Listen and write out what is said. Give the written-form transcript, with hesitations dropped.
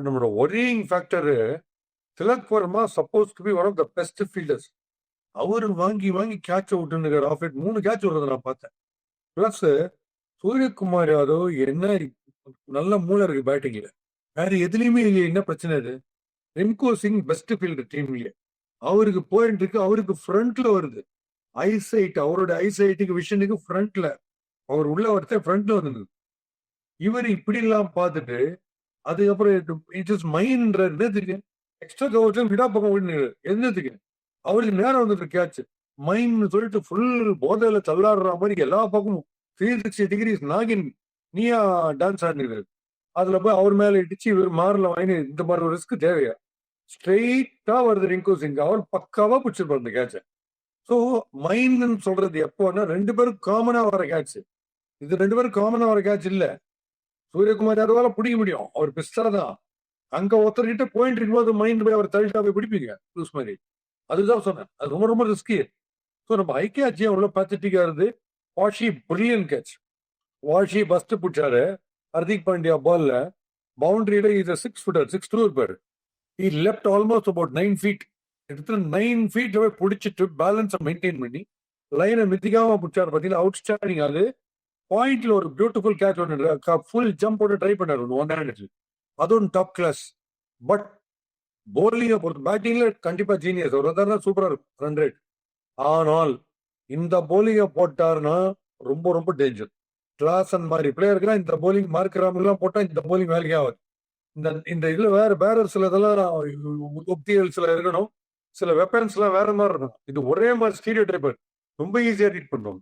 நம்மளோட worrying factor Tilak Varma suppose to be one of the best fielders. அவரு வாங்கி வாங்கி கேட்ச் விட்டுன்னு ஆஃப் இட் 3 கேட்ச் விடுறத நான் பார்த்தேன். பிளஸ் சூரியகுமார் யாதவ் என்ன நல்ல மூளை இருக்கு பேட்டிங்ல. வேற எதுலயுமே இல்லையே, என்ன பிரச்சனை இது? ரிம்கோ சிங் பெஸ்ட் ஃபீல்டர் டீம்லயே. அவருக்கு பாயிண்ட் இருக்கு, அவருக்கு ஃப்ரண்ட்ல வருது. ஐசைட், அவரோட ஐசைட்டுக்கு விஷனுக்கு ஃப்ரண்ட்ல அவர் உள்ள ஒருத்தர் ஃப்ரண்ட்ல வந்தது. இவர் இப்படி எல்லாம் பார்த்துட்டு அதுக்கப்புறம் இட் இஸ் மைண்ட் என்னத்துக்கு எக்ஸ்ட்ரா கவர்ஸ் விடா பக்கம் என்னத்துக்கு அவருக்கு நேரம் வந்துட்டு கேட்ச் மைண்ட் சொல்லிட்டு ஃபுல் போதையில தள்ளாடுற மாதிரி எல்லா பக்கமும் 360 டிகிரிஸ் நாகின் நீயா டான்ஸ் ஆடினது. அதுல போய் அவர் மேல இடிச்சு இவர் மாறல வாங்கி இந்த மாதிரி ஒரு ரிஸ்க் தேவையா? ஸ்ட்ரெயிட்டா வருது ரிங்கு சிங், அவர் பக்காவா பிடிச்சிருப்பார் அந்த கேட்ச. ஸோ மைண்ட்னு சொல்றது எப்போன்னா 2 பேரும் காமனா வர கேட்ச். இது 2 பேரும் காமனா வர கேட்ச் இல்ல. சூரியகுமார் யாதவால பிடிக்க முடியும், அவர் பெஸ்டா தான். அங்க ஒருத்தர்கிட்ட பாயிண்ட் இருக்கும்போது மைண்ட் போய் அவர் தள்ளிட்டா போய் பிடிப்பீங்க லூஸ் மாதிரி. அதுதான் சொன்னேன், அது ரொம்ப ரொம்ப ரிஸ்கி. ஸோ நம்ம ஐக்கியாச்சி அவ்வளோ பேத்தட்டிக்கா இருந்து Washi brilliant catch. Washi first பிடிச்சாரு ஹர்திக் பாண்டியா பால்ல பவுண்டரியில. இது 6 ஃபுட்டர் 6 இருப்பாரு. he left almost about 9 feet. எடுத்து 9 feetல போய் பிடிச்சிட்டு பேலன்ஸை மெயின்டைன் பண்ணி லைனை மிதிக்காம பிடிச்சாரு. பார்த்தீங்கன்னா அவுட் ஸ்டாண்டிங். அது பாயிண்ட்ல ஒரு பியூட்டிஃபுல் கேட்ச் ஒன்று ஃபுல் ஜம்ப் போட்டு ட்ரை பண்ணாரு ஒன் ஹேண்ட். அதுவும் டாப் கிளாஸ். பட் போலிங்கை பொறுத்து பேட்டிங்ல கண்டிப்பா ஜீனியஸ். ஒரு தான் சூப்பரா இருக்கும் ரன் ரேட். ஆனால் இந்த போலிங்கை போட்டாருன்னா ரொம்ப ரொம்ப டேஞ்சர். கிளாசன் மாதிரி பிளேயருக்குலாம் இந்த போலிங் மார்க் ராமெல்லாம் போட்டா இந்த போலிங் வேலைக்கே ஆகுது. இந்த இதுல வேற சில இதெல்லாம் உத்திகள் சில இருக்கணும், சில வெப்பன்ஸ் எல்லாம் வேற மாதிரி இருக்கணும். இது ஒரே மாதிரி ஸ்டீரியோ டைப் ரொம்ப ஈஸியா ரீட் பண்ணுவோம்.